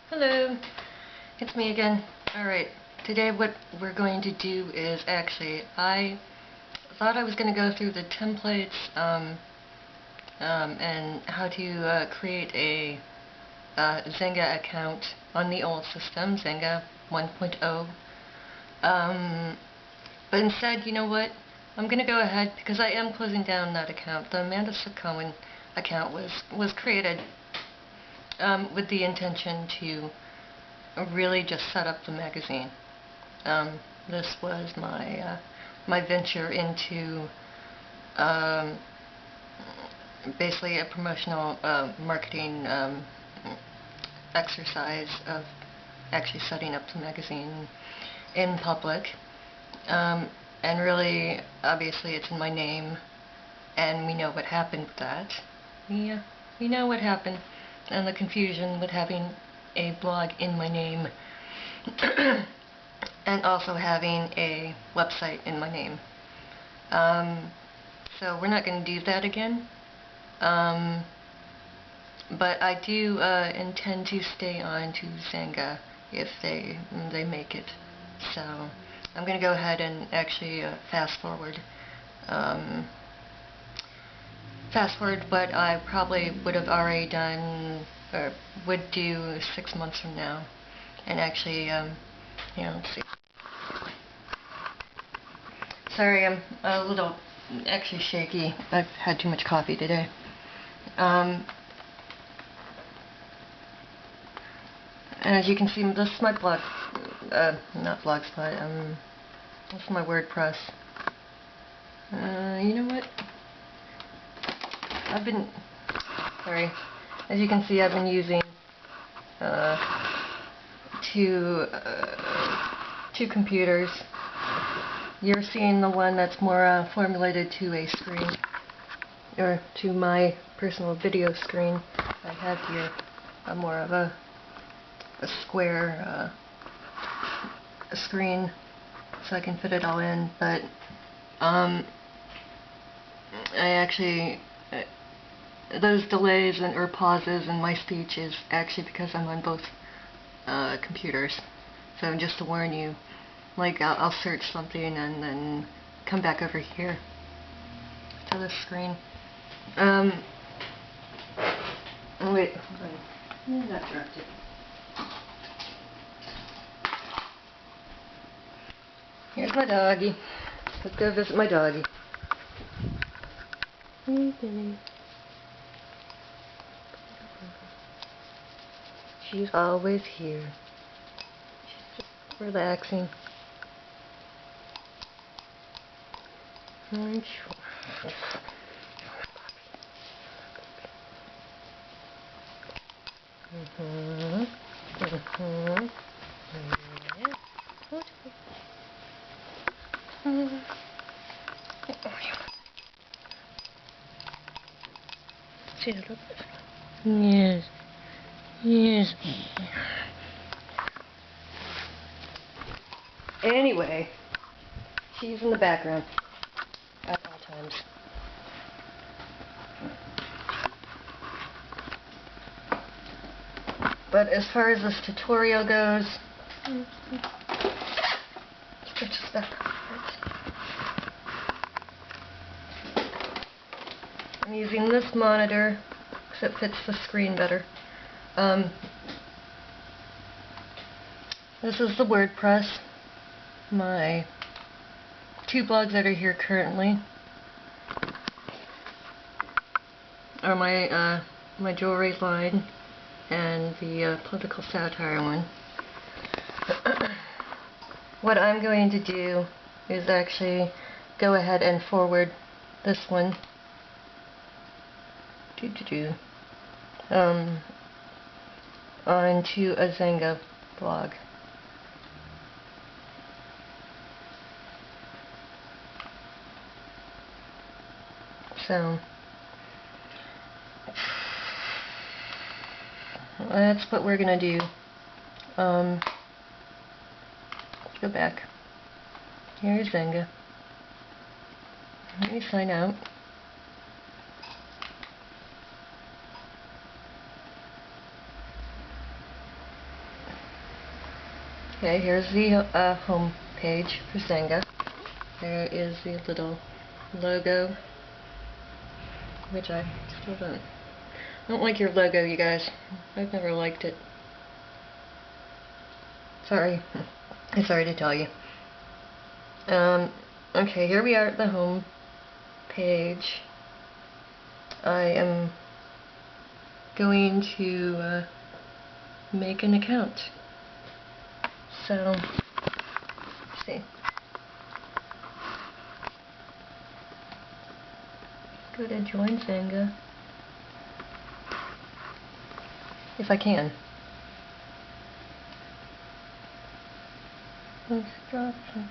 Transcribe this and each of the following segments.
Hello, it's me again. Alright, today what we're going to do is I thought I was going to go through the templates and how to create a Xanga account on the old system, Xanga 1.0. But instead, you know what? I'm going to go ahead, because I am closing down that account. The Amanda Cohen account was created with the intention to really just set up the magazine. This was my my venture into basically a promotional marketing exercise of actually setting up the magazine in public. And really, obviously, it's in my name, and we know what happened with that. We know what happened, and the confusion with having a blog in my name and also having a website in my name. So we're not going to do that again. But I do intend to stay on to Xanga if they make it. So I'm going to go ahead and actually fast forward what I probably would have already done or would do 6 months from now, and actually let's see. Sorry, I'm a little actually shaky. I've had too much coffee today. And as you can see, this is my blog, not blogspot, this is my WordPress. You know what? As you can see, I've been using two computers. You're seeing the one that's more formulated to a screen, or to my personal video screen. I have here more of a square screen, so I can fit it all in. But I actually those delays or pauses in my speech is actually because I'm on both computers. So just to warn you, like I'll search something and then come back over here to the screen. Wait, hold on. I got dropped it. Here's my doggy. Let's go visit my doggy. She's always here. She's just relaxing. See the look? Yes. Yes. Anyway, she's in the background at all times. But as far as this tutorial goes, I'm using this monitor because it fits the screen better. This is the WordPress, my two blogs that are here currently are my jewelry line and the political satire one. What I'm going to do is actually go ahead and forward this one onto a Xanga blog. So that's what we're gonna do. Let's go back. Here's Xanga. Let me sign out. Okay, here's the home page for xanga. There is the little logo, which I still don't like your logo, you guys. I've never liked it. Sorry. I'm sorry to tell you. Okay, here we are at the home page. I am going to make an account. So, let's see. Go to join xanga. If I can. Instructions.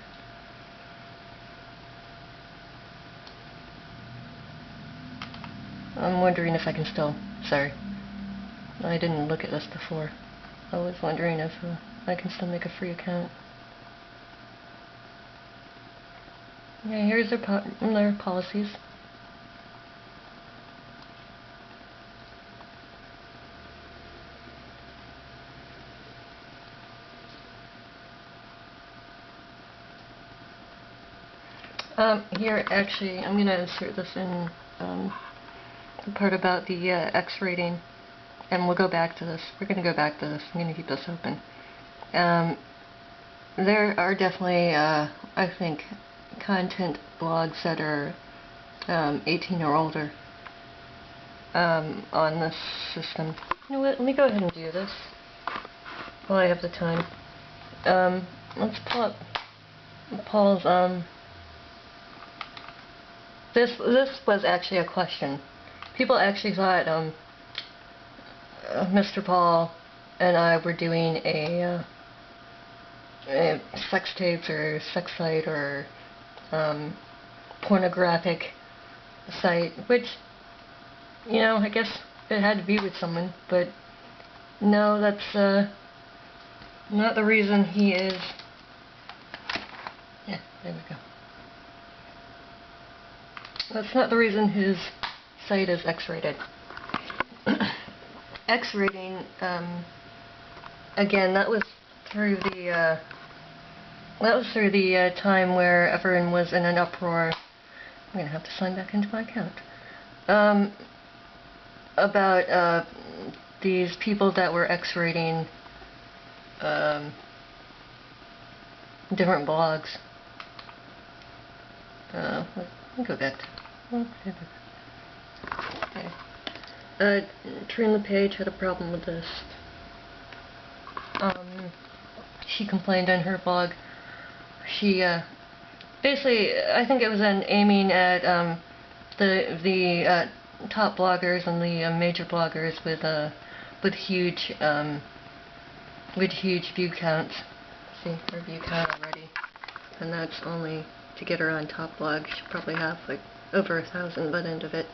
I'm wondering if I can still. Sorry. I didn't look at this before. I was wondering if I can still make a free account. Yeah, here's their policies. Here, actually, I'm going to insert this in the part about the X rating, and we'll go back to this. We're going to go back to this. I'm going to keep this open. There are definitely, I think, content blogs that are 18 or older on this system. You know what? Let me go ahead and do this while I have the time. Let's pull up Paul's. This was actually a question. People actually thought Mr. Paul and I were doing a sex tapes or sex site or pornographic site, which, you know, I guess it had to be with someone, but no, that's not the reason he is. Yeah, there we go. That's not the reason his site is X-rated. X-rating, again, that was through the time where everyone was in an uproar. I'm gonna have to sign back into my account. About these people that were X-rating different blogs. Let me go back to. Okay. Trin the Page had a problem with this. She complained on her blog. She basically, I think it was aiming at the top bloggers and the major bloggers with huge view counts. See, her view count already, and that's only to get her on top blog. She probably have like over 1,000 by the end of it.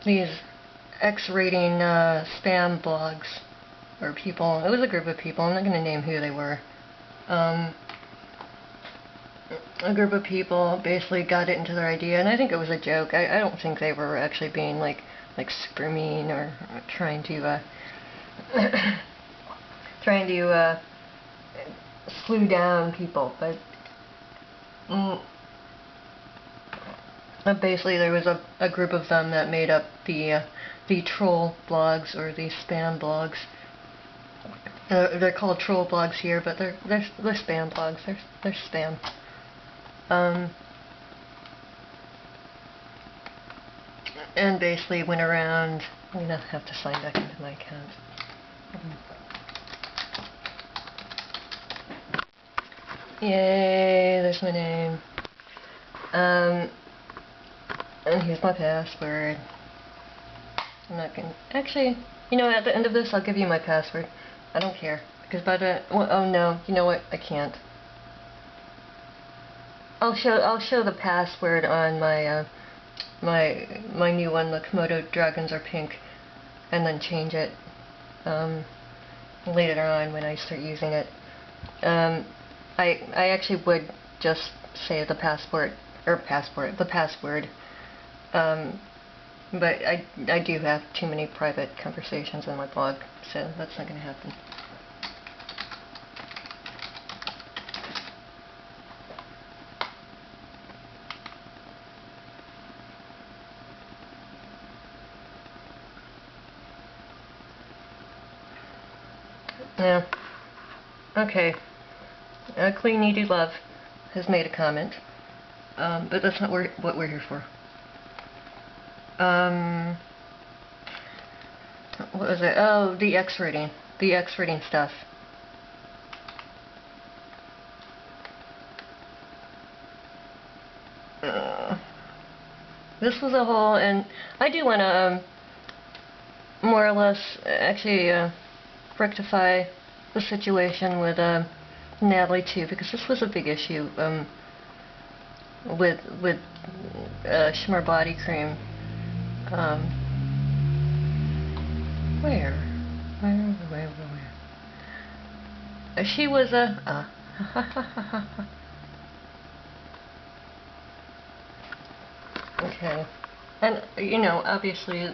These X-rating spam blogs, or people, it was a group of people, I'm not going to name who they were. A group of people basically got it into their idea, and I think it was a joke. I don't think they were actually being like super mean or trying to slew down people, but basically there was a group of them that made up the troll blogs, or the spam blogs. They're called troll blogs here, but they're spam blogs. They're spam. And basically went around. I'm gonna have to sign back into my account. Yay, there's my name. And here's my password. I'm not gonna, actually, you know, at the end of this I'll give you my password. I don't care, because by the, well, oh no, you know what, I can't. I'll show the password on my my new one, the Komodo Dragons Are Pink, and then change it later on when I start using it. I actually would just say the password, But I do have too many private conversations in my blog, so that's not going to happen. Yeah. Okay. Clean Needy Love has made a comment, but that's not what we're here for. What was it? Oh, the X rating. The X rating stuff. This was a whole, and I do want to more or less actually rectify the situation with Natalie too, because this was a big issue with Shimmer Body Cream. Where? She was a okay, and you know, obviously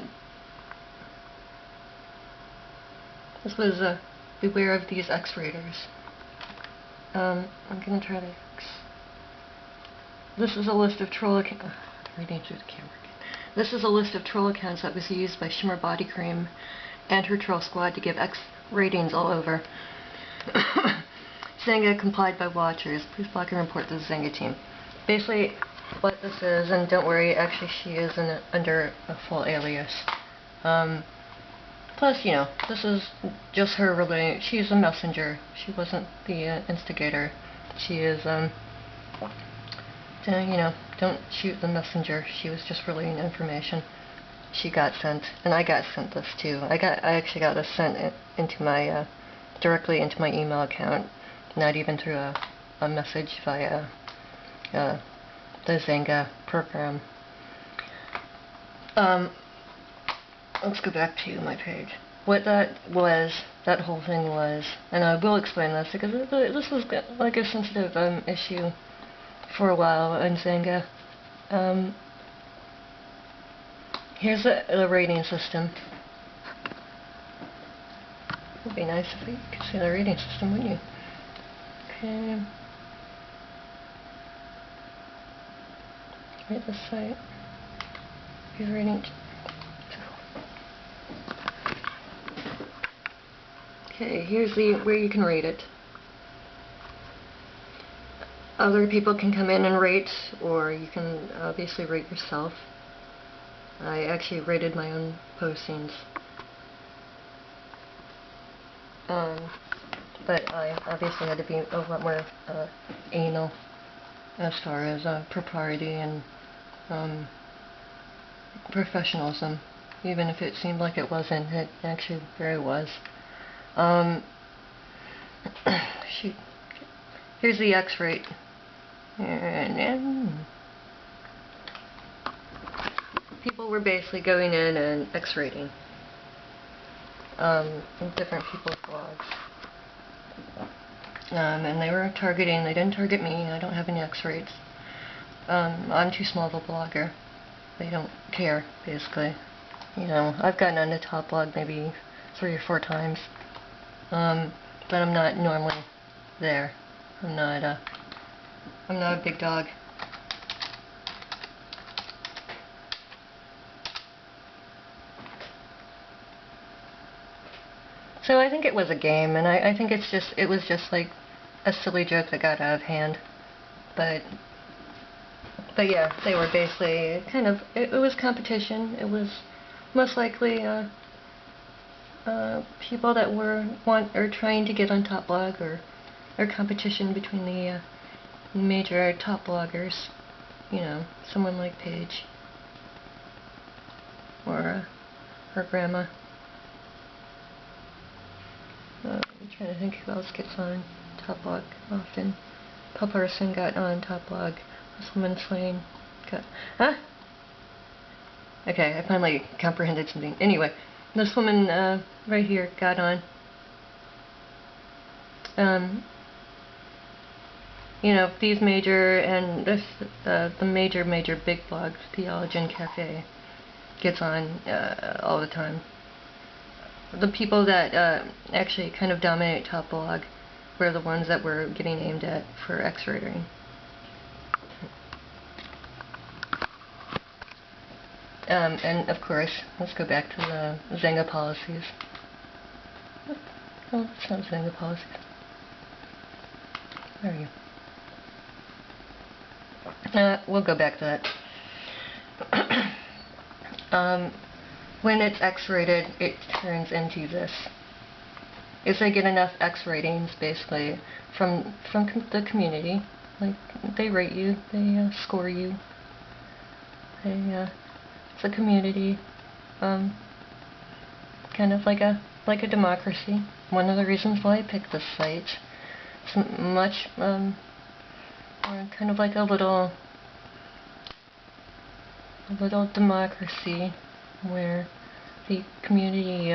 this was beware of these X-raters. I'm gonna try to. This is a list of troll accounts. Reading through the camera again. This is a list of troll accounts that was used by Shimmer Body Cream and her troll squad to give X ratings all over. Xanga complied by watchers. Please block and report to the Xanga team. Basically, what this is, and don't worry, actually she is under a full alias. Plus, you know, this is just her really. She's a messenger. She wasn't the instigator. She is, you know, don't shoot the messenger. She was just relaying information. She got sent, and I got sent this too. I actually got this sent into my directly into my email account, not even through a message via the Xanga program. Let's go back to my page. What that whole thing was, and I will explain this because this was like a sensitive issue for a while in Xanga. Here's the rating system. It would be nice if you could see the rating system, wouldn't you? Okay. Rate the site. Here's rating. Okay, here's where you can rate it. Other people can come in and rate, or you can obviously rate yourself. I actually rated my own postings. But I obviously had to be a lot more anal as far as propriety and professionalism. Even if it seemed like it wasn't, it actually very was. Shoot. Here's the X rate. And people were basically going in and X-rating different people's blogs. And they were targeting, they didn't target me, I don't have any X-rates. I'm too small of a blogger. They don't care, basically. You know, I've gotten on the top blog maybe 3 or 4 times. But I'm not normally there. I'm not a big dog. So I think it was a game, and I think it was just like a silly joke that got out of hand. But yeah, they were basically kind of, it was competition. It was most likely people that were trying to get on top blog, or competition between the major top bloggers. You know, someone like Paige or her grandma. I'm trying to think who else gets on top blog often. Paul Person got on top blog. This woman Swain got... Huh? Okay, I finally comprehended something. Anyway, this woman right here got on. You know, these major and the major big blogs, Theologian Cafe, gets on all the time. The people that actually kind of dominate top blog were the ones that were getting aimed at for X-rating. And of course, let's go back to the xanga policies. Oh, it's not xanga policies. There we go. We'll go back to that. When it's X-rated, it turns into this. If they get enough X ratings, basically, from the community, like, they rate you, they score you, it's a community, kind of like a democracy. One of the reasons why I picked this site. It's much, kind of like a little democracy where the community,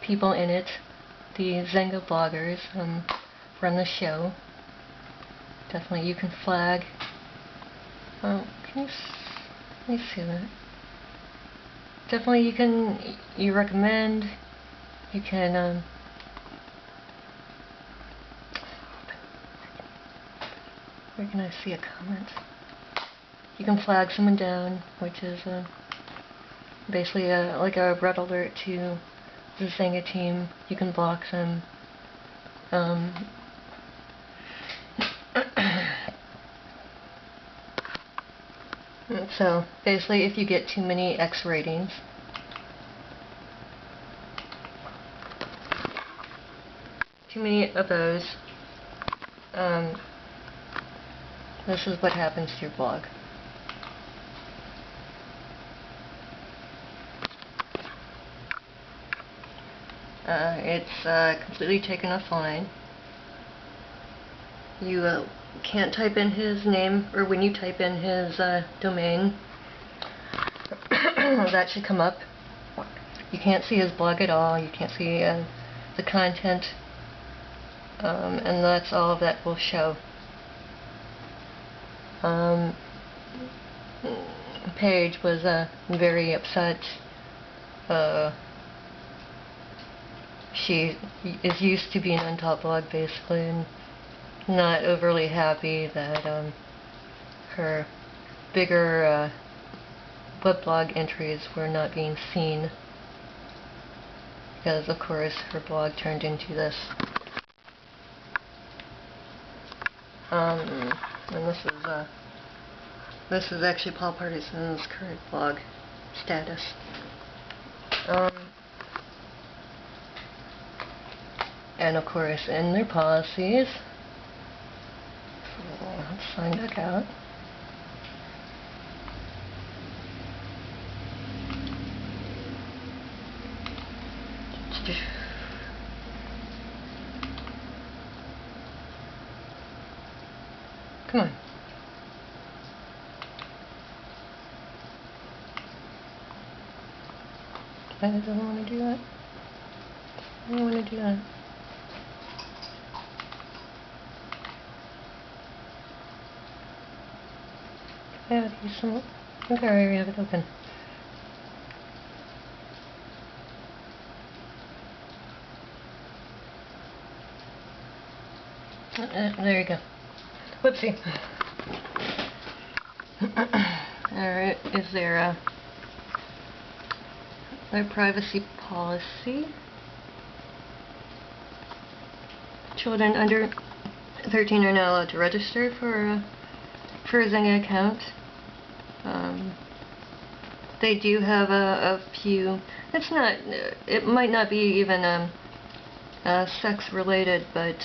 people in it, the xanga bloggers, run the show. Definitely you can flag. Can you see that? Definitely you recommend, you can, where can I see a comment? You can flag someone down, which is basically like a red alert to the xanga team. You can block them. So basically, if you get too many X ratings, too many of those, this is what happens to your blog. It's completely taken offline. You can't type in his name, or when you type in his domain, that should come up. You can't see his blog at all. You can't see the content, and that's all that will show. Paige was very upset. She is used to being on top blog, basically, and not overly happy that her bigger weblog entries were not being seen, because of course her blog turned into this. And this is actually Paul Partyson's current blog status. And of course, in their policies, let's sign back out. Come on. I don't want to do that. I don't want to do that. Yeah, use some. Okay, I already have it open. There you go. Whoopsie. Alright, is there their privacy policy? Children under 13 are not allowed to register for a xanga account. They do have a few. It's not. It might not be even sex related, but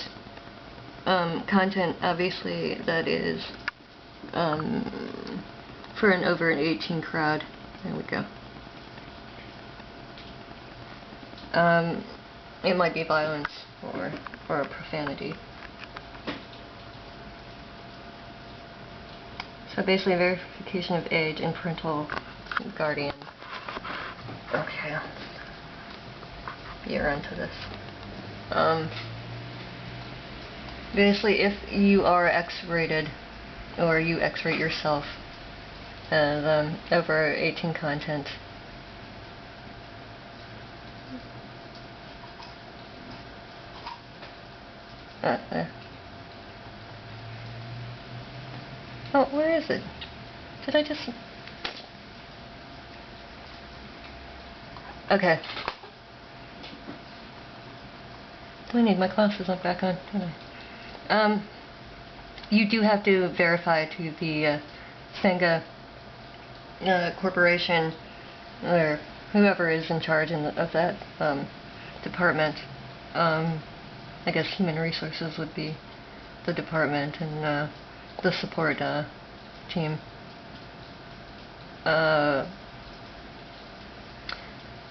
content obviously that is for an over 18 crowd. There we go. It might be violence or profanity. So basically verification of age and parental guardian. Okay. You're onto this. Basically, if you are X-rated, or you X-rate yourself as over 18 content, Uh, uh. Oh, where is it? Did I just... Okay. I need my glasses on back on, don't I? You do have to verify to the xanga corporation, or whoever is in charge of that department. I guess human resources would be the department, and the support team.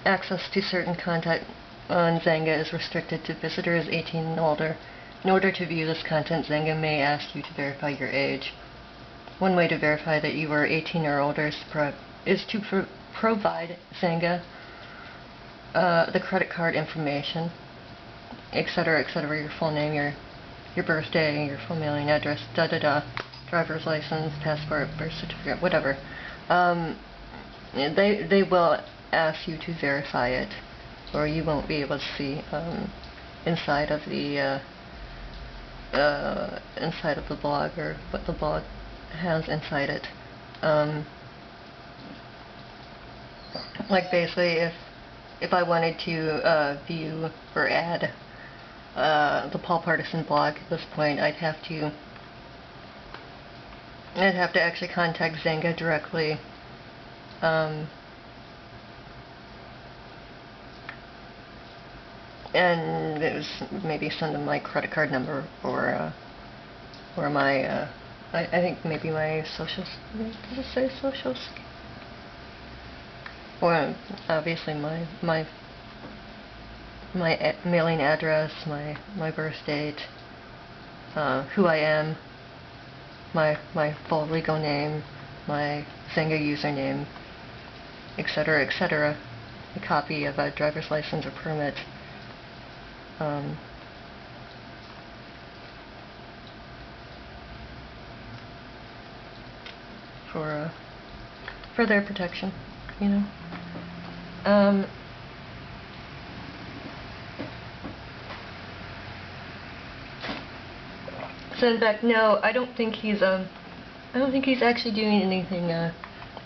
Access to certain content on Xanga is restricted to visitors 18 and older. In order to view this content, Xanga may ask you to verify your age. One way to verify that you are 18 or older is to provide Xanga the credit card information, etc., etc., your full name, your birthday, your full mailing address, driver's license, passport, birth certificate, whatever. They will ask you to verify it, or you won't be able to see inside of the blog, or what the blog has inside it. Like basically, if I wanted to view or add the Paul Partisan blog at this point, I'd have to actually contact Xanga directly. And it was maybe send them my credit card number, or my I think maybe my social. Does it say social? Or obviously my mailing address, my birth date, who I am, my full legal name, my Xanga username, etc., etc. A copy of a driver's license or permit. For their protection, you know. So in fact, no, I don't think he's actually doing anything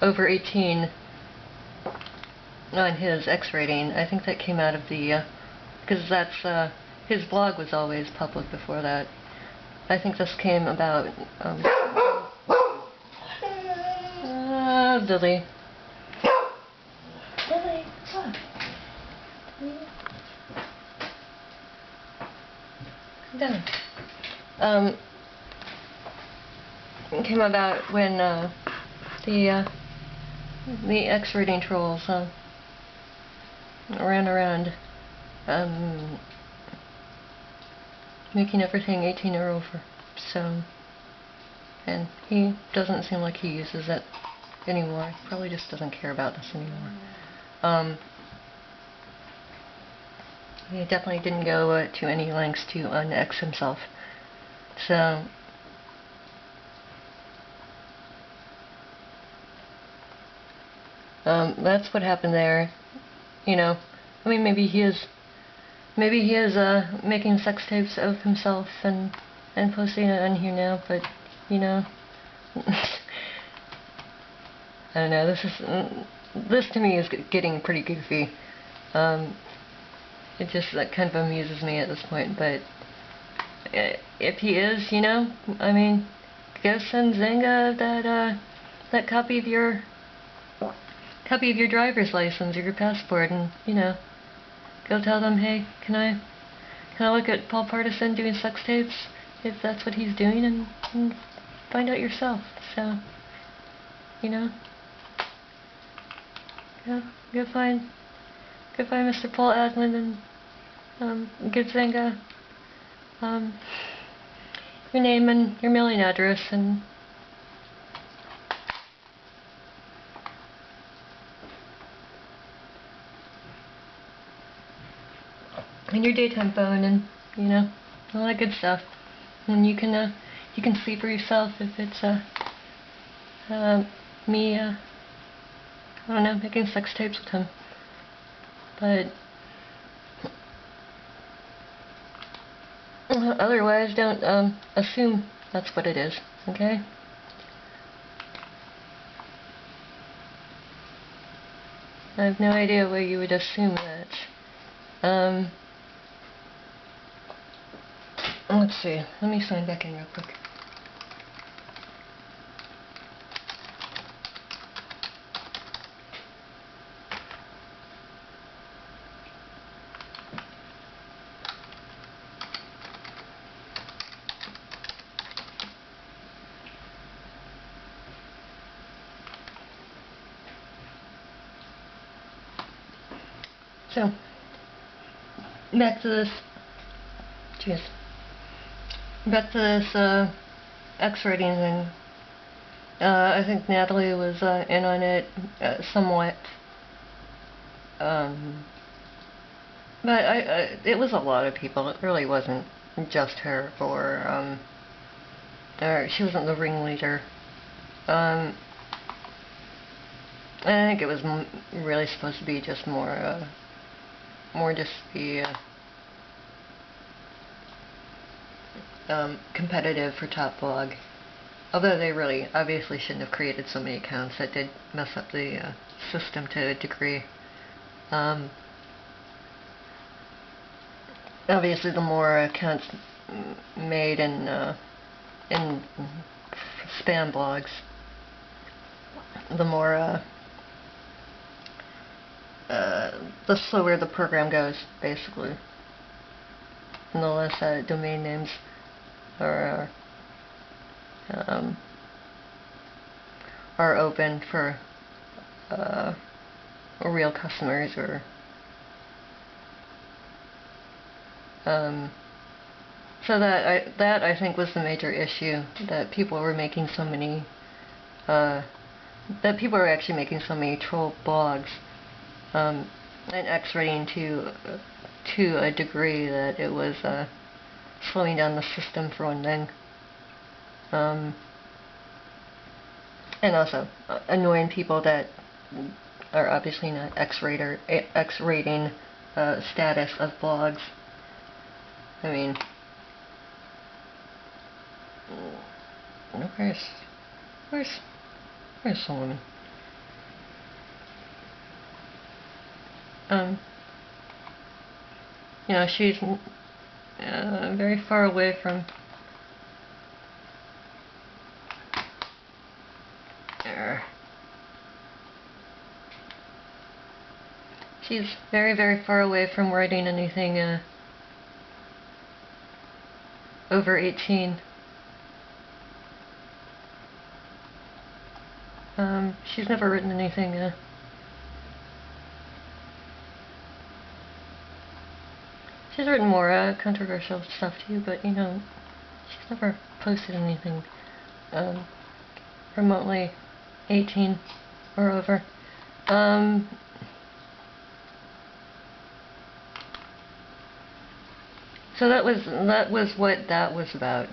over 18 on his X rating. I think that came out of the because that's his blog was always public before that. I think this came about. Lily. Lily, come down. It came about when the X rating trolls ran around making everything 18 or over. So, and he doesn't seem like he uses it anymore. He probably just doesn't care about this anymore. He definitely didn't go to any lengths to un-X himself. So, that's what happened there. You know, I mean, maybe he is making sex tapes of himself and posting it on here now, but you know, I don't know. This to me is getting pretty goofy. It just kind of amuses me at this point. But if he is, you know, I mean, go send Xanga that copy of your driver's license or your passport, and you know, go tell them, hey, can I look at Paul Partisan doing sex tapes, if that's what he's doing, and find out yourself. So, you know, go find Mr. Paul Adlin and give Xanga your name and your mailing address and your daytime phone, and you know, all that good stuff. And you can see for yourself if it's me I don't know, making sex tapes with him. But Otherwise, don't assume that's what it is, okay? I have no idea why you would assume that. Let's see. Let me sign back in real quick. So, back to this. Cheers. Back to this X rating thing. I think Natalie was in on it somewhat. But it was a lot of people. It really wasn't just her, or she wasn't the ringleader. I think it was really supposed to be just more just the competitive for top blog. Although they really obviously shouldn't have created so many accounts. That did mess up the system to a degree. Obviously, the more accounts made in spam blogs, the more the slower the program goes, basically. And the less domain names are open for real customers, or so that I think was the major issue, that people were making so many that people are actually making so many troll blogs, and X-rating to a degree that it was slowing down the system, for one thing, and also annoying people that are obviously not X-rating status of blogs. I mean, where's the woman? You know, she's very far away from there. She's very, very far away from writing anything over 18. She's never written anything she's written more controversial stuff too, but you know, she's never posted anything remotely 18 or over. So that was what that was about,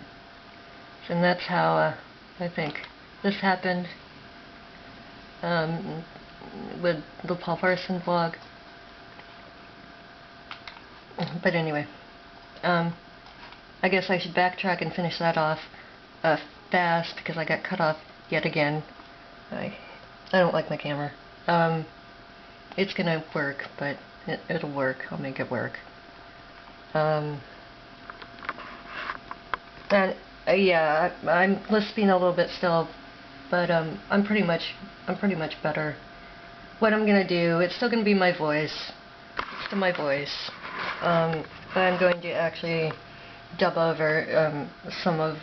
and that's how I think this happened with the Paul Parson blog. But anyway, I guess I should backtrack and finish that off fast, because I got cut off yet again. I don't like my camera. It's gonna work, but it'll work. I'll make it work. And yeah, I'm lisping a little bit still, but I'm pretty much better. What I'm gonna do, it's still gonna be my voice, still my voice, but I'm going to actually dub over some of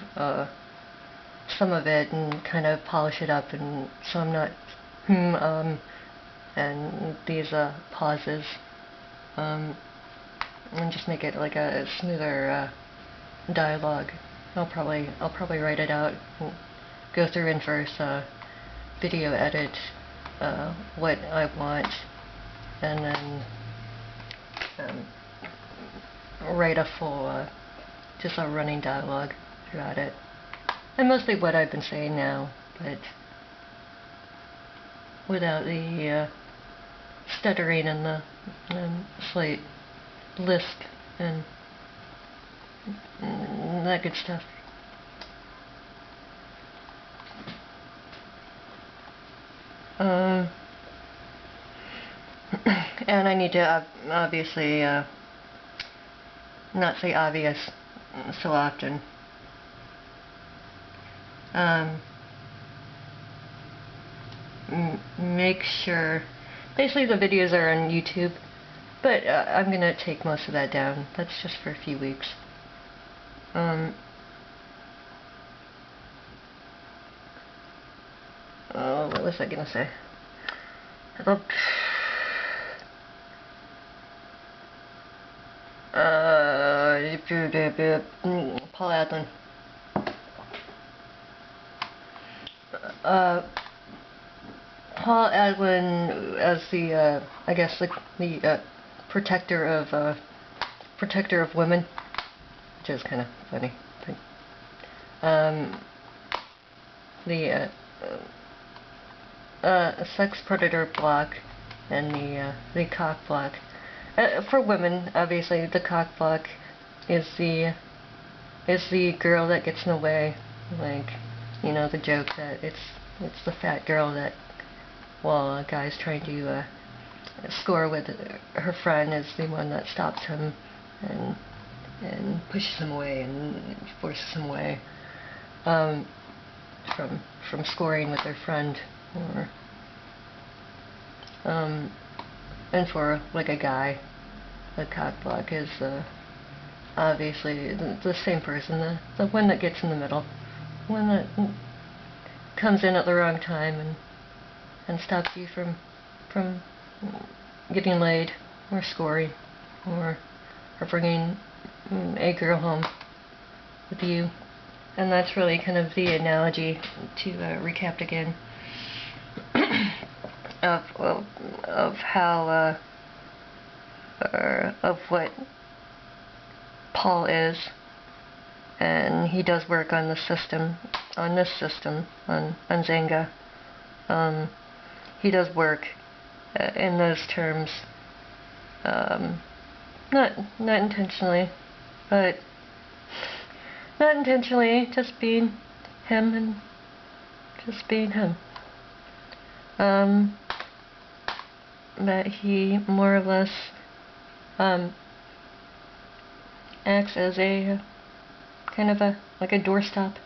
it and kind of polish it up, and so I'm not and these pauses, and just make it like a smoother dialogue. I'll probably write it out, and go through and first video edit what I want, and then write a full just a running dialogue throughout it, and mostly what I've been saying now, but without the stuttering and the slight lisp and that good stuff. And I need to obviously not say obvious so often. Make sure, basically the videos are on YouTube, but I'm gonna take most of that down. That's just for a few weeks. Oh, what was I gonna say? Paul Adlin. Paul Adlin as the, I guess the protector of women, which is kind of funny. The sex predator block and the cock block. For women, obviously, the cock block is the girl that gets in the way, like, you know, the joke that it's the fat girl that, while a guy's trying to score with her friend, is the one that stops him and pushes him away and forces him away from scoring with their friend, or and for like a guy, the cock block is obviously the same person, the one that gets in the middle, one that comes in at the wrong time and stops you from getting laid or scoring or bringing a girl home with you. And that's really kind of the analogy, to recap again, of how of what Paul is, and he does work on the system, on this system, on xanga. He does work in those terms, not intentionally, but not intentionally, just being him and just being him. That he more or less acts as a kind of like a doorstop.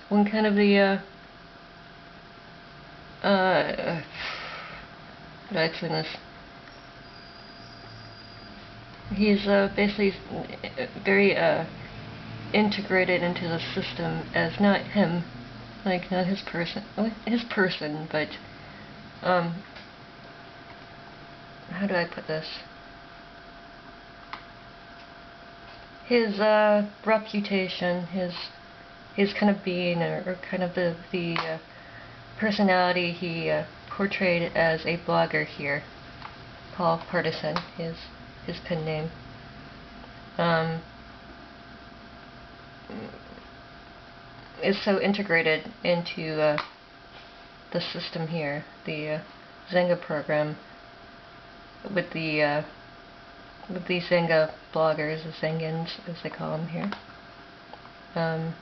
When kind of the how do I explain this? He's basically very integrated into the system as not him, like not his person, but how do I put this? His reputation, his kind of being, or kind of the personality he portrayed as a blogger here, Paul Partisan, his pen name, is so integrated into the system here, the xanga program, with the xanga bloggers, the xangans as they call them here, and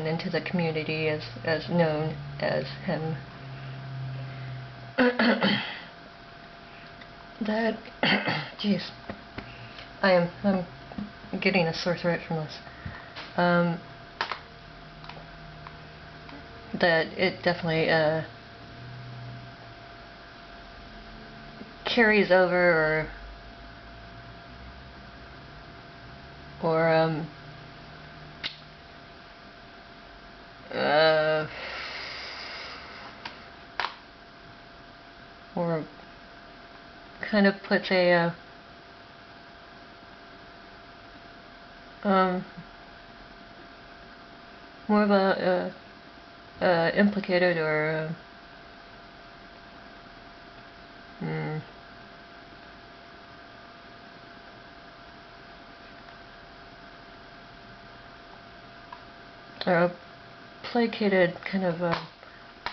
into the community as known as him. That, jeez, I'm getting a sore throat from this. That it definitely carries over, or kind of puts a more of a implicated, or or a placated kind of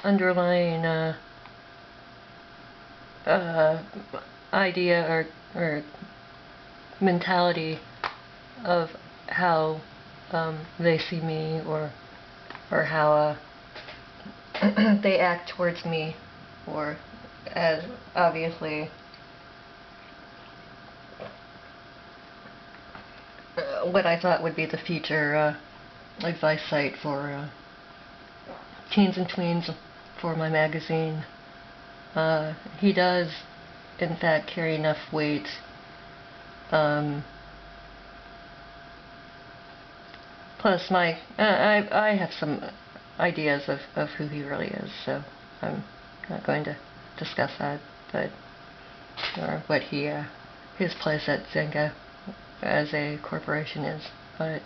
underlying uh, idea or mentality of how they see me, or how they act towards me, or as obviously what I thought would be the future advice site for teens and tweens for my magazine. He does, in fact, carry enough weight. Plus, I have some ideas of who he really is, so I'm not going to discuss that, but or what his place at Xanga as a corporation is, but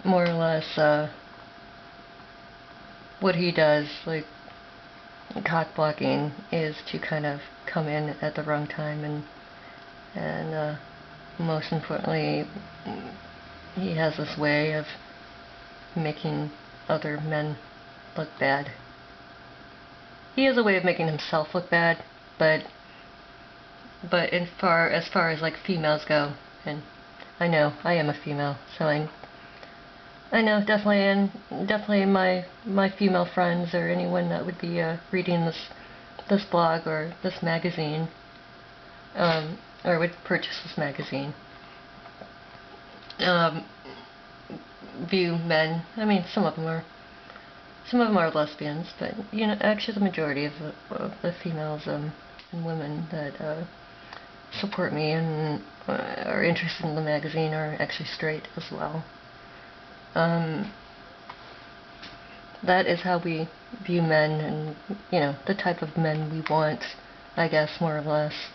more or less what he does, like cock blocking, is to kind of come in at the wrong time, and most importantly, he has this way of making other men look bad. He has a way of making himself look bad, but as far as like females go, and I know I am a female, so I know definitely my female friends or anyone that would be reading this blog or this magazine, or would purchase this magazine, view men. I mean, some of them are lesbians, but you know, actually the majority of the females and women that support me and are interested in the magazine are actually straight as well. That is how we view men, and you know, the type of men we want, I guess, more or less,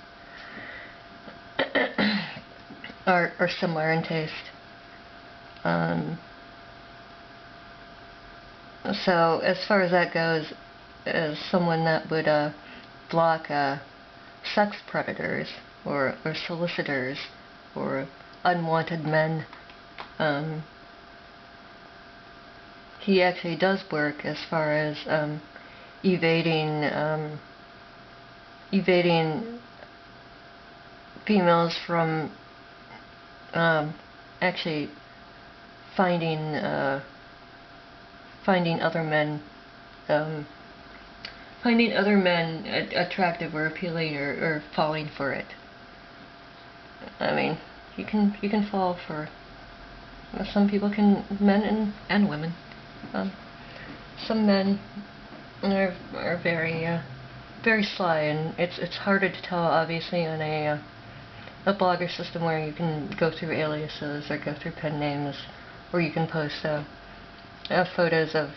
are similar in taste. So as far as that goes, as someone that would block sex predators or solicitors or unwanted men, he actually does work as far as evading females from actually finding other men attractive or appealing, or falling for it. I mean, you can fall for, some people can, men and women. Some men are very sly, and it's harder to tell, obviously, on a blogger system where you can go through aliases or go through pen names, or you can post photos of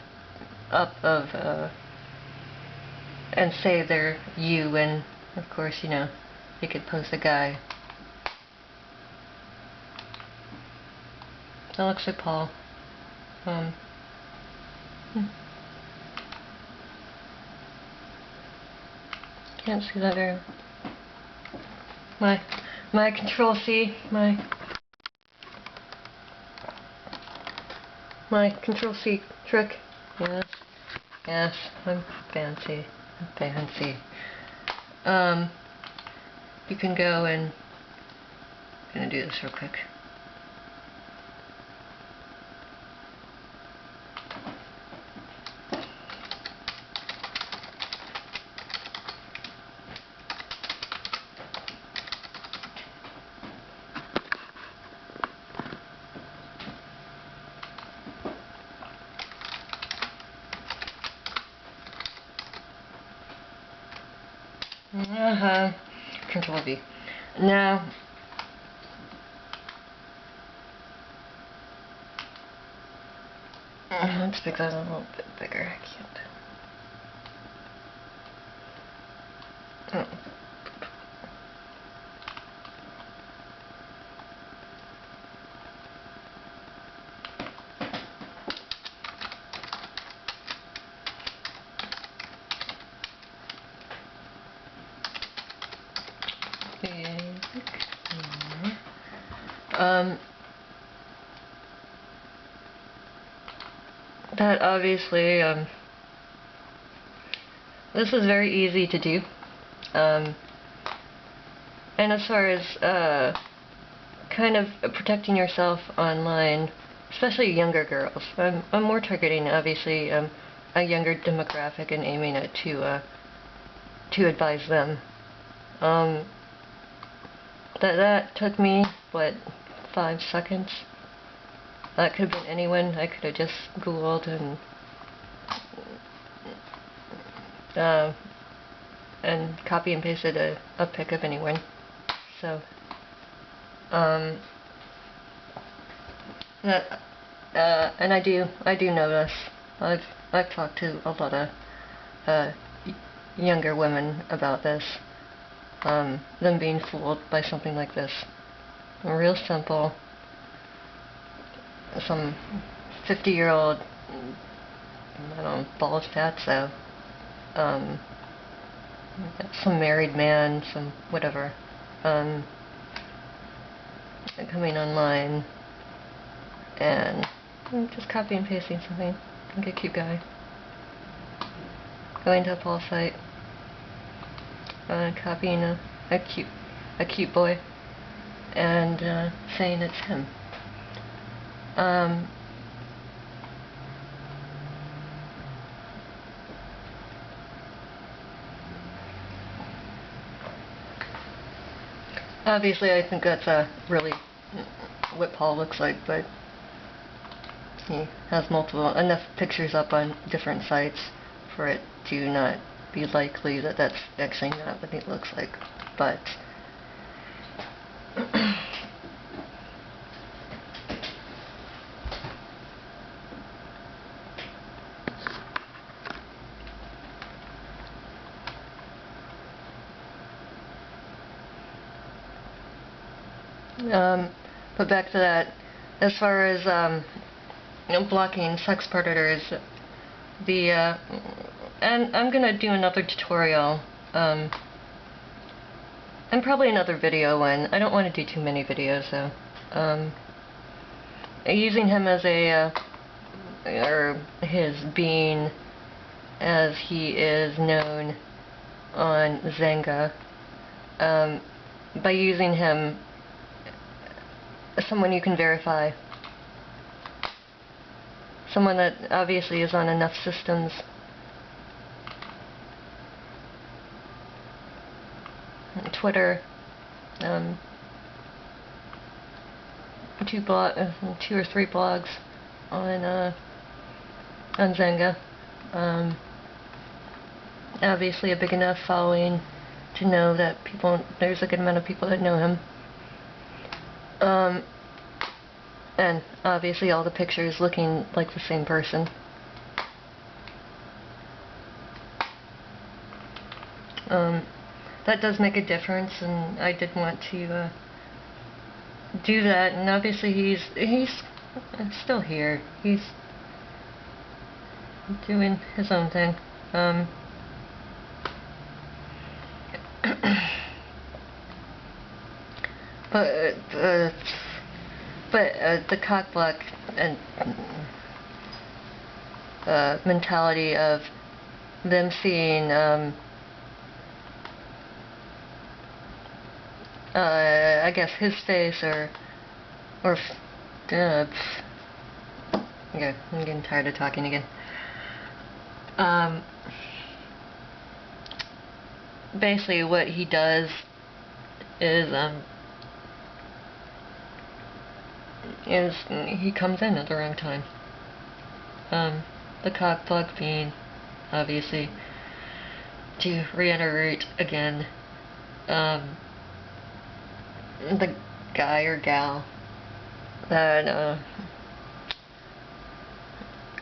and say they're you, and of course, you know, you could post a guy. That looks like Paul. Can't see that very well. My Control C, my Control C trick. Yes, I'm fancy. You can go and I'm gonna do this real quick. Control V. Now, let's make that a little bit bigger. I can't. Oh. that obviously, this is very easy to do. And as far as kind of protecting yourself online, especially younger girls, I'm more targeting obviously a younger demographic and aiming it to advise them. That took me, what, 5 seconds? That could have been anyone. I could have just Googled and copy and pasted a pic of anyone. So, that, and I do know this. I've talked to a lot of younger women about this. Them being fooled by something like this. Real simple. Some 50-year-old, I don't know, bald fatso. Some married man, some whatever. Coming online and just copy and pasting something. Like a cute guy. Going to a Paul site. Copying a cute boy and saying it's him. Obviously, I think that's really what Paul looks like, but he has enough pictures up on different sites for it to not be likely that that's actually not what he looks like. But but back to that, as far as blocking sex predators, and I'm gonna do another tutorial, and probably another video one. I don't want to do too many videos though. Using him as or his being as he is known on Xanga, by using him as someone you can verify. Someone that obviously is on enough systems. Twitter, 2 or 3 blogs on Xanga. Obviously a big enough following to know that there's a good amount of people that know him. And obviously all the pictures looking like the same person. That does make a difference, and I did want to do that. And obviously he's still here. He's doing his own thing. But the cockblock and mentality of them seeing I guess his face or okay, I'm getting tired of talking again. Basically what he does is he comes in at the wrong time. The cockblock being obviously to reiterate again, the guy or gal that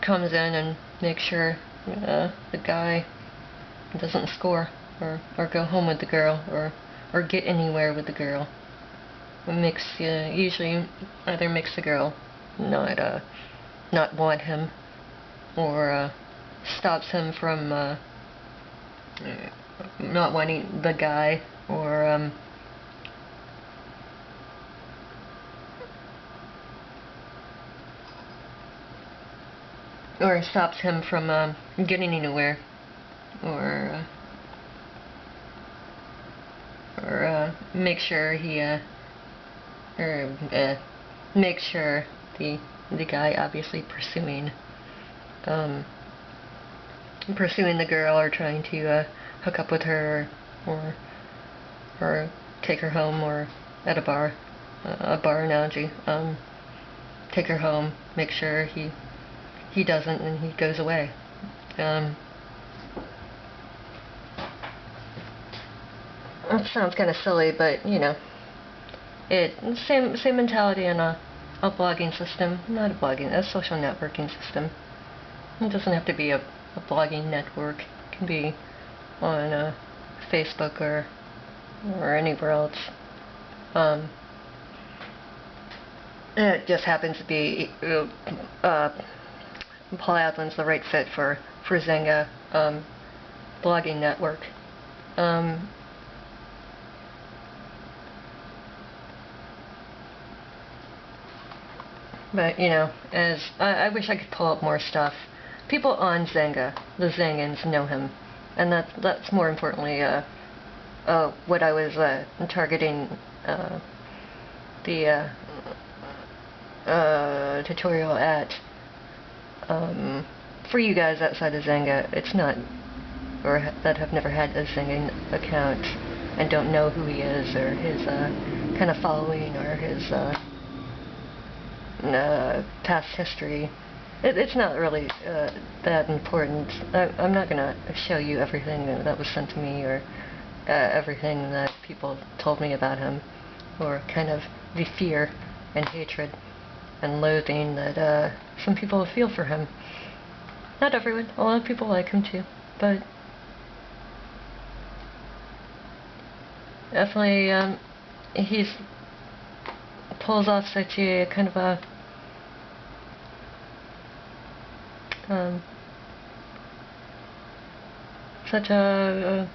comes in and makes sure the guy doesn't score or go home with the girl or get anywhere with the girl. Usually either makes the girl not want him or stops him from not wanting the guy, or or stops him from getting anywhere, or make sure he make sure the guy obviously pursuing the girl, or trying to hook up with her, or take her home, or at a bar analogy, take her home, make sure he doesn't, and he goes away. It sounds kind of silly, but you know, same mentality in a blogging system, not a social networking system. It doesn't have to be a blogging network. It can be on Facebook or anywhere else. It just happens to be Paul Adlin's the right fit for Xanga blogging network. But you know, as I wish I could pull up more stuff. People on Xanga, the Xangans, know him, and that's more importantly what I was targeting the tutorial at. For you guys outside of Xanga, it's not, or that have never had a Xanga account and don't know who he is, or his kind of following, or his past history. It's not really that important. I'm not going to show you everything that was sent to me, or everything that people told me about him, or kind of the fear and hatred and loathing that some people feel for him. Not everyone. A lot of people like him too, but definitely he's pulls off such a kind of a such a